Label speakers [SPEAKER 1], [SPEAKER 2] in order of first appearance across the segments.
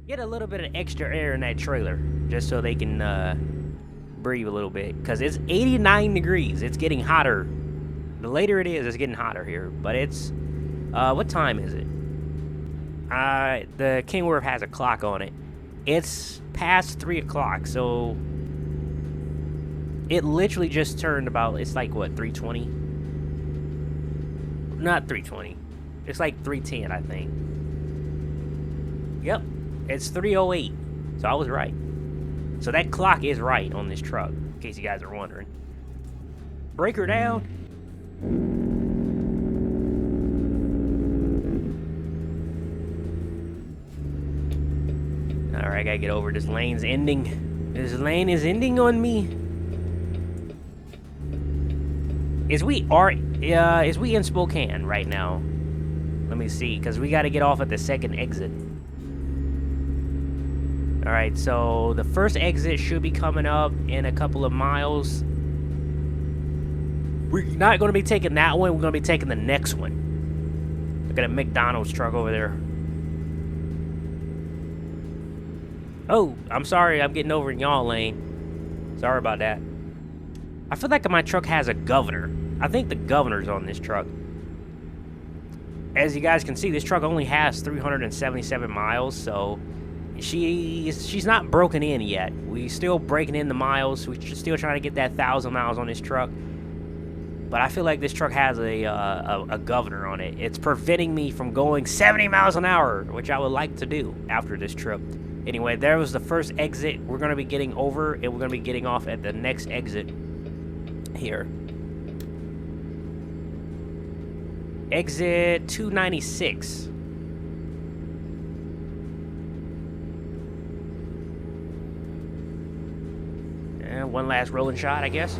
[SPEAKER 1] Get a little bit of extra air in that trailer, just so they can breathe a little bit. Because it's 89 degrees. It's getting hotter. The later it is, it's getting hotter here. But it's... what time is it? The Kingworth has a clock on it. It's past 3 o'clock, so... It literally just turned about... It's like, what, 3:20? Not 3:20. It's like 3:10, I think. Yep. It's 3:08. So I was right. So that clock is right on this truck, in case you guys are wondering. Breaker down. Alright, I gotta get over. This lane's ending. This lane is ending on me. Is we in Spokane right now? Let me see, because we gotta get off at the second exit. Alright, so the first exit should be coming up in a couple of miles. We're not going to be taking that one. We're going to be taking the next one. Look at a McDonald's truck over there. Oh, I'm sorry. I'm getting over in y'all lane. Sorry about that. I feel like my truck has a governor. I think the governor's on this truck. As you guys can see, this truck only has 377 miles, so... She's not broken in yet. We still breaking in the miles. We're still trying to get that 1,000 miles on this truck. But I feel like this truck has a governor on it. It's preventing me from going 70 miles an hour, which I would like to do after this trip. Anyway, there was the first exit. We're going to be getting over, and we're going to be getting off at the next exit here. Exit 296. One last rolling shot, I guess.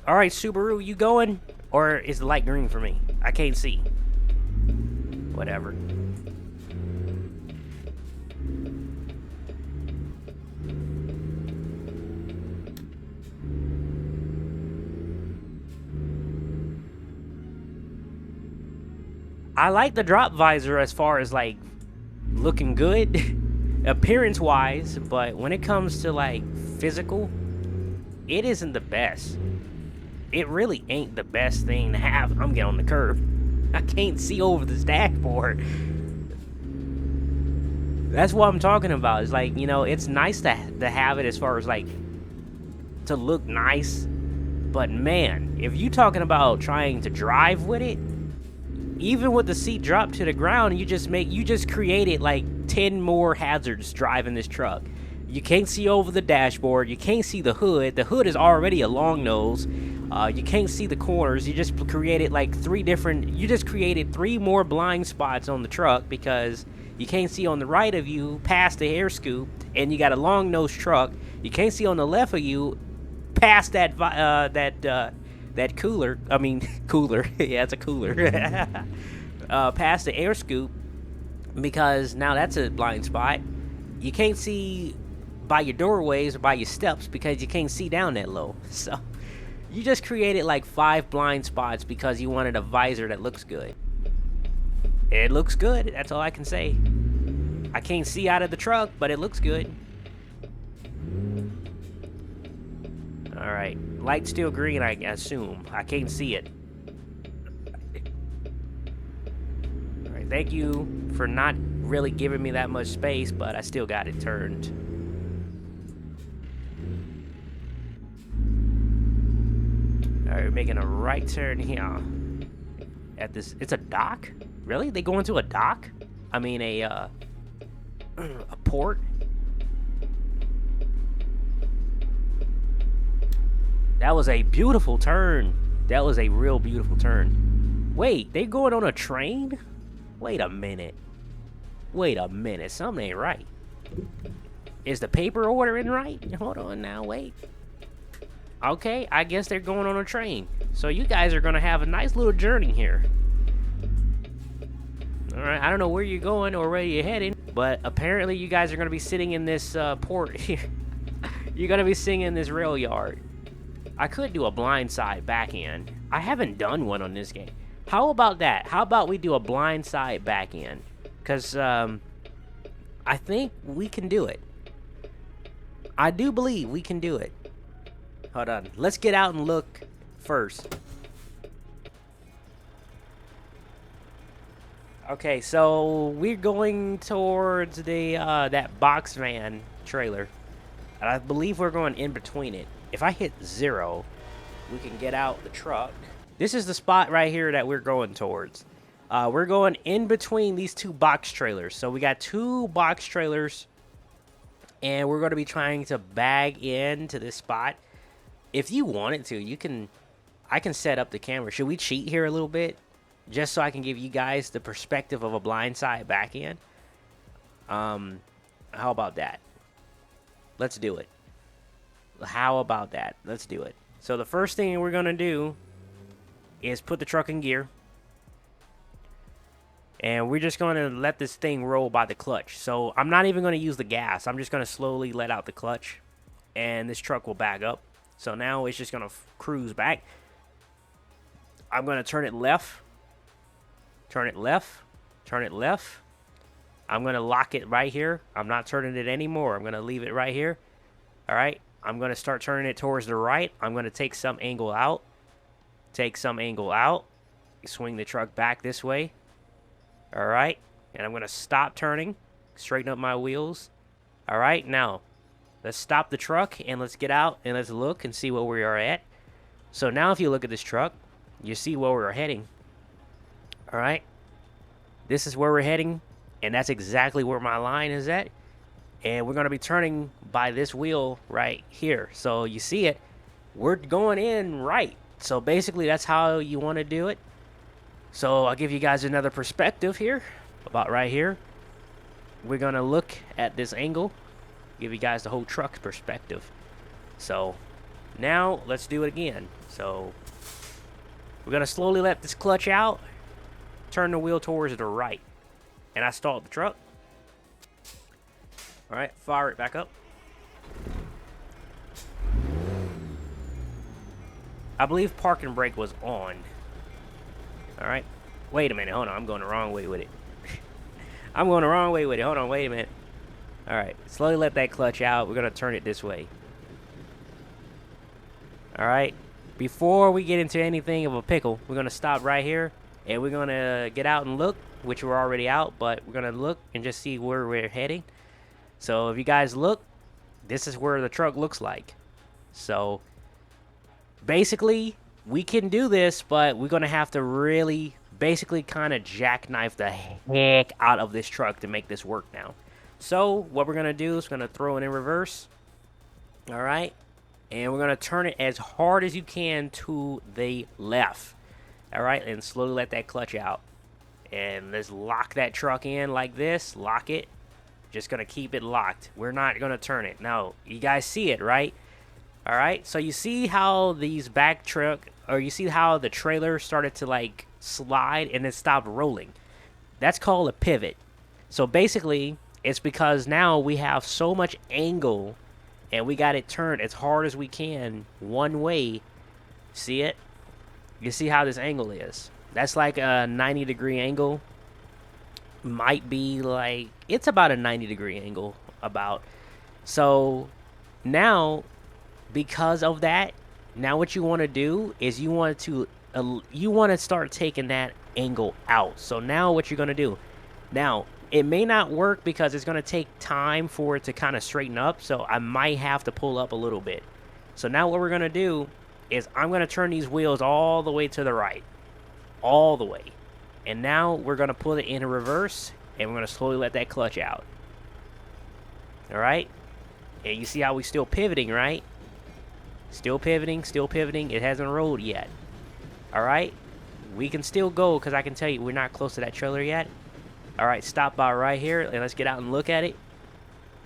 [SPEAKER 1] All right, Subaru, you going? Or is the light green for me? I can't see. Whatever. I like the drop visor as far as, like, looking good, appearance-wise, but when it comes to, like, physical, it isn't the best. It really ain't the best thing to have. I'm getting on the curb. I can't see over this dashboard. That's what I'm talking about. It's like, you know, it's nice to have it as far as, like, to look nice, but, man, if you're talking about trying to drive with it, even with the seat dropped to the ground, you just created like 10 more hazards driving this truck. You can't see over the dashboard. You can't see the hood. The hood is already a long nose. You can't see the corners. You just created like three more blind spots on the truck because you can't see on the right of you past the air scoop, and you got a long nose truck. You can't see on the left of you past that cooler. I mean, cooler. Yeah, it's a cooler. Past the air scoop, because now that's a blind spot. You can't see by your doorways or by your steps because you can't see down that low. So you just created like 5 blind spots because you wanted a visor that looks good. It looks good. That's all I can say. I can't see out of the truck, but it looks good. Alright, light's still green, I assume. I can't see it. Alright, thank you for not really giving me that much space, but I still got it turned. Alright, we're making a right turn here. At this, it's a dock? Really? They go into a dock? I mean, a port? That was a beautiful turn. That was a real beautiful turn. Wait, they going on a train? Wait a minute. Wait a minute. Something ain't right. Is the paper ordering right? Hold on now. Wait. Okay, I guess they're going on a train. So you guys are going to have a nice little journey here. Alright, I don't know where you're going or where you're heading. But apparently you guys are going to be sitting in this port here. You're going to be sitting in this rail yard. I could do a blindside back end. I haven't done one on this game. How about that? How about we do a blindside back end? Because I think we can do it. I do believe we can do it. Hold on. Let's get out and look first. Okay, so we're going towards the that box van trailer. And I believe we're going in between it. If I hit 0, we can get out the truck. This is the spot right here that we're going towards. We're going in between these 2 box trailers. So we got 2 box trailers. And we're going to be trying to bag into this spot. If you wanted to, I can set up the camera. Should we cheat here a little bit? Just so I can give you guys the perspective of a blindside back end. How about that? Let's do it. How about that? Let's do it. So the first thing we're going to do is put the truck in gear. And we're just going to let this thing roll by the clutch. So I'm not even going to use the gas. I'm just going to slowly let out the clutch. And this truck will back up. So now it's just going to cruise back. I'm going to turn it left. Turn it left. Turn it left. I'm going to lock it right here. I'm not turning it anymore. I'm going to leave it right here. All right. I'm going to start turning it towards the right. I'm going to take some angle out. Take some angle out. Swing the truck back this way. All right. And I'm going to stop turning. Straighten up my wheels. All right. Now, let's stop the truck and let's get out and let's look and see where we are at. So now if you look at this truck, you see where we're heading. All right. This is where we're heading. And that's exactly where my line is at. And we're going to be turning by this wheel right here. So you see it. We're going in right. So basically that's how you want to do it. So I'll give you guys another perspective here. About right here. We're going to look at this angle. Give you guys the whole truck perspective. So now let's do it again. So we're going to slowly let this clutch out. Turn the wheel towards the right. And I stalled the truck. All right, fire it back up. I believe park and brake was on. All right. Wait a minute. Hold on. I'm going the wrong way with it. I'm going the wrong way with it. Hold on. Wait a minute. All right. Slowly let that clutch out. We're going to turn it this way. All right. Before we get into anything of a pickle, we're going to stop right here. And we're going to get out and look, which we're already out. But we're going to look and just see where we're heading. So if you guys look, this is where the truck looks like. So basically, we can do this, but we're going to have to really basically kind of jackknife the heck out of this truck to make this work now. So what we're going to do is we're going to throw it in reverse. All right. And we're going to turn it as hard as you can to the left. All right. And slowly let that clutch out. And let's lock that truck in like this. Lock it. Just going to keep it locked. We're not going to turn it. Now, you guys see it, right? All right. So you see how these back truck, or you see how the trailer started to like slide and then stopped rolling. That's called a pivot. So basically, it's because now we have so much angle and we got it turned as hard as we can one way. See it? You see how this angle is? That's like a 90-degree angle. Might be like, it's about a 90-degree angle about. So now, because of that, now what you want to do is you want to start taking that angle out. So now what you're going to do, now it may not work because it's going to take time for it to kind of straighten up. So I might have to pull up a little bit. So now what we're going to do is I'm going to turn these wheels all the way to the right. All the way. And now we're going to put it in reverse, and we're going to slowly let that clutch out. All right? And you see how we're still pivoting, right? Still pivoting, still pivoting. It hasn't rolled yet. All right? We can still go because I can tell you we're not close to that trailer yet. All right, stop by right here, and let's get out and look at it.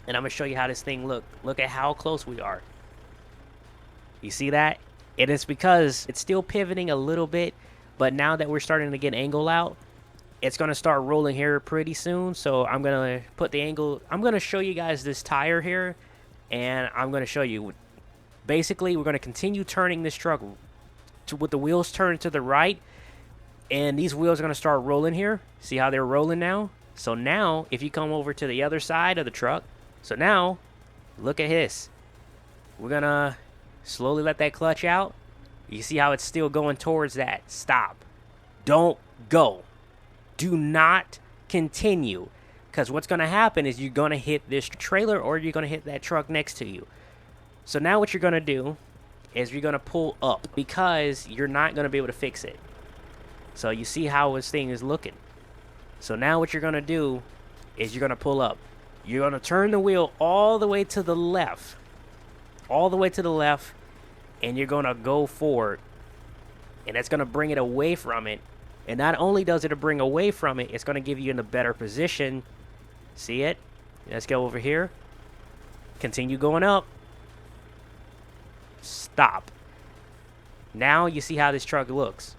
[SPEAKER 1] And I'm going to show you how this thing looks. Look at how close we are. You see that? And it's because it's still pivoting a little bit. But now that we're starting to get angle out, it's going to start rolling here pretty soon. So I'm going to put the angle. I'm going to show you guys this tire here, and I'm going to show you. Basically, we're going to continue turning this truck with the wheels turned to the right, and these wheels are going to start rolling here. See how they're rolling now? So now, if you come over to the other side of the truck, so now, look at this. We're going to slowly let that clutch out. You see how it's still going towards that. Stop. Don't go. Do not continue. Because what's going to happen is you're going to hit this trailer or you're going to hit that truck next to you. So now what you're going to do is you're going to pull up because you're not going to be able to fix it. So you see how this thing is looking. So now what you're going to do is you're going to pull up. You're going to turn the wheel all the way to the left. All the way to the left. And you're going to go forward. And that's going to bring it away from it. And not only does it bring away from it, it's going to give you in a better position. See it? Let's go over here. Continue going up. Stop. Now you see how this truck looks.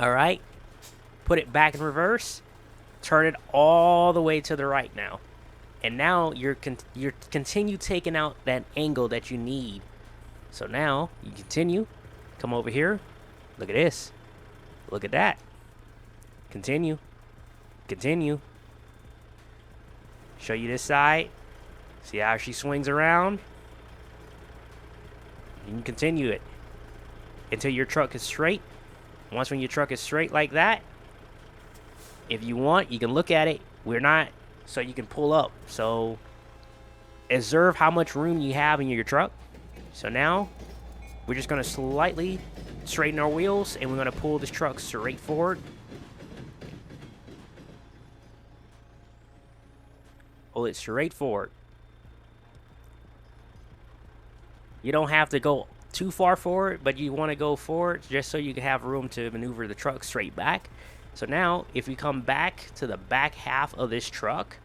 [SPEAKER 1] Alright? Put it back in reverse. Turn it all the way to the right now. And now you're continue taking out that angle that you need. So now you continue. Come over here. Look at this. Look at that. Continue. Continue. Show you this side. See how she swings around? You can continue it until your truck is straight. Once when your truck is straight like that, if you want, you can look at it. We're not, so you can pull up. So observe how much room you have in your truck. So now we're just going to slightly straighten our wheels and we're going to pull this truck straight forward. Pull it straight forward. You don't have to go too far forward, but you want to go forward just so you can have room to maneuver the truck straight back. So now, if we come back to the back half of this truck,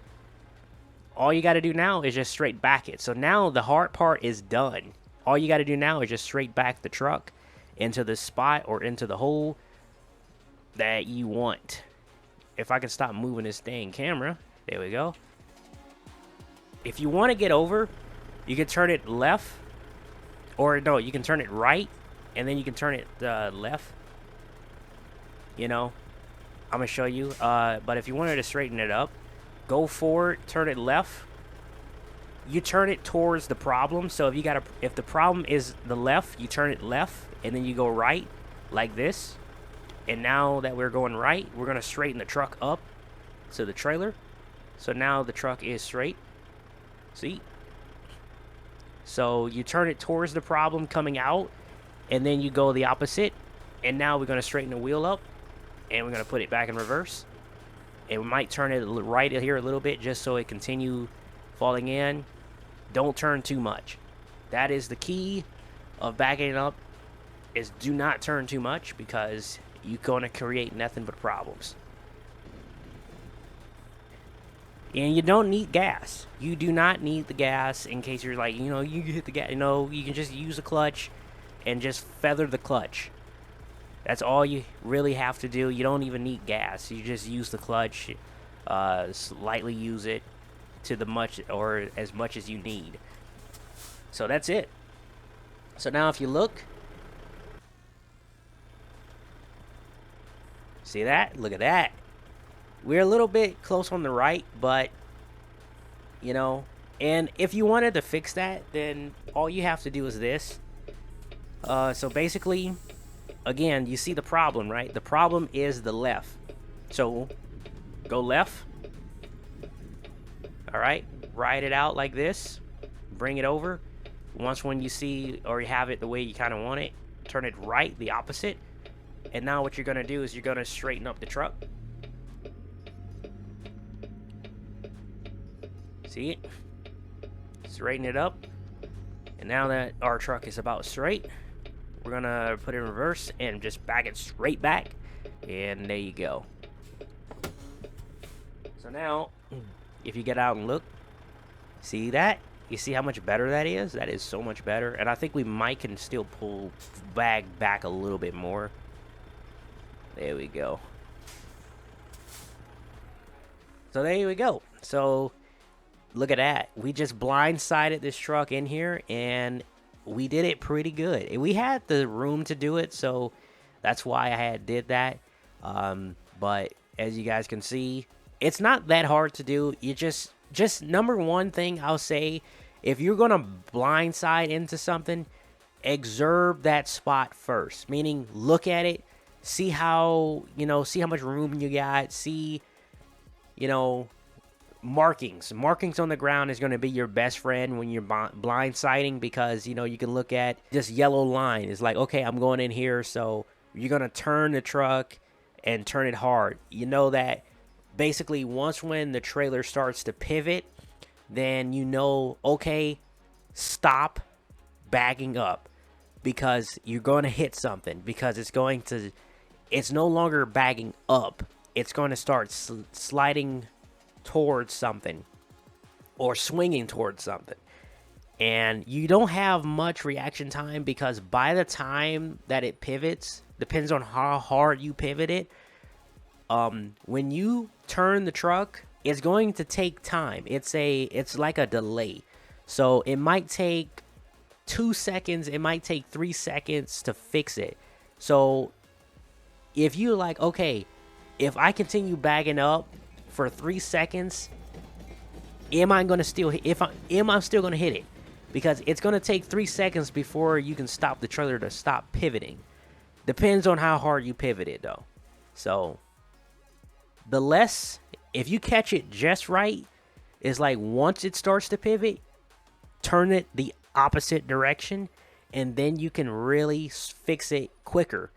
[SPEAKER 1] all you got to do now is just straight back it. So now the hard part is done. All you got to do now is just straight back the truck into the spot or into the hole that you want. If I can stop moving this dang camera. There we go. If you want to get over, you can turn it left. Or no, you can turn it right. And then you can turn it left. You know. I'm going to show you. But if you wanted to straighten it up, go forward, turn it left. You turn it towards the problem. So if the problem is the left, you turn it left. And then you go right like this. And now that we're going right, we're going to straighten the truck up to the trailer. So now the truck is straight. See? So you turn it towards the problem coming out. And then you go the opposite. And now we're going to straighten the wheel up. And we're going to put it back in reverse. And we might turn it right here a little bit just so it continue falling in. Don't turn too much. That is the key of backing up, is do not turn too much because you're going to create nothing but problems. And you don't need gas. You do not need the gas in case you're like, you hit the gas. You can just use a clutch and just feather the clutch. That's all you really have to do. You don't even need gas. You just use the clutch, slightly use it to the much or as much as you need. So that's it. So now if you look, see that? Look at that. We're a little bit close on the right, but and if you wanted to fix that, then all you have to do is this. So basically, again, you see the problem, right? The problem is the left. So go left. All right, ride it out like this. Bring it over. Once when you see or you have it the way you kind of want it, turn it right, the opposite. And now what you're going to do is you're going to straighten up the truck. See it? Straighten it up. And now that our truck is about straight, we're going to put it in reverse and just back it straight back. And there you go. So now, if you get out and look, see that? You see how much better that is? That is so much better. And I think we might can still pull back a little bit more. There we go. So there we go. So look at that. We just blindsided this truck in here, and we did it pretty good. We had the room to do it, so that's why I did that. But as you guys can see, it's not that hard to do. You just number one thing I'll say, if you're gonna blindside into something, observe that spot first. Meaning, look at it, see how see how much room you got, see markings on the ground is going to be your best friend when you're blindsiding, because you can look at this yellow line. It's like, okay, I'm going in here, so you're going to turn the truck and turn it hard. You know that basically once when the trailer starts to pivot, then okay, stop bagging up, because you're going to hit something, because it's no longer bagging up, it's going to start sliding towards something or swinging towards something, and you don't have much reaction time, because by the time that it pivots, depends on how hard you pivot it. When you turn the truck, it's going to take time. It's like a delay, so it might take 2 seconds, it might take 3 seconds to fix it. So if you're like, okay, if I continue bagging up for 3 seconds, am I still going to hit it? Because it's going to take 3 seconds before you can stop the trailer to stop pivoting. Depends on how hard you pivot it, though. So if you catch it just right, it's like once it starts to pivot, turn it the opposite direction, and then you can really fix it quicker,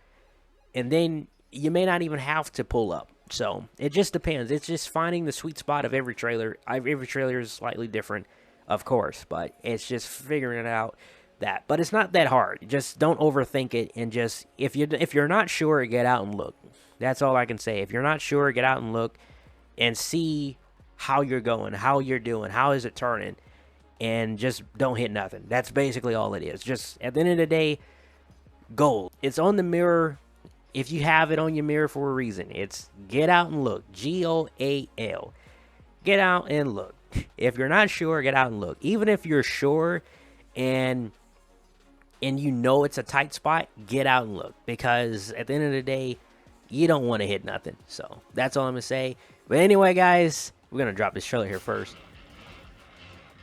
[SPEAKER 1] and then you may not even have to pull up. So it just depends. It's just finding the sweet spot of every trailer. Every trailer is slightly different, of course, but it's just figuring it out. But it's not that hard. Just don't overthink it, and just if you're not sure, get out and look. That's all I can say. If you're not sure, get out and look and see how you're going, how you're doing, how is it turning, and just don't hit nothing. That's basically all it is. Just at the end of the day, goal. It's on the mirror. If you have it on your mirror for a reason, it's get out and look. GOAL. Get out and look. If you're not sure, get out and look. Even if you're sure and it's a tight spot, get out and look. Because at the end of the day, you don't want to hit nothing. So that's all I'm going to say. But anyway, guys, we're going to drop this trailer here first.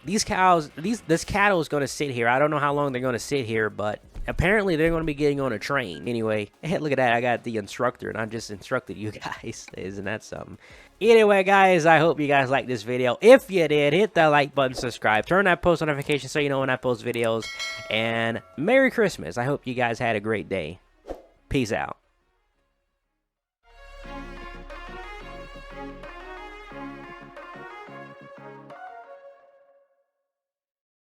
[SPEAKER 1] This cattle is going to sit here. I don't know how long they're going to sit here, but apparently they're going to be getting on a train. Anyway, hey, look at that. I got the instructor, and I just instructed you guys. Isn't that something? Anyway, guys, I hope you guys liked this video. If you did, hit that like button, subscribe, turn that post notification so you know when I post videos, and Merry Christmas. I hope you guys had a great day. Peace out.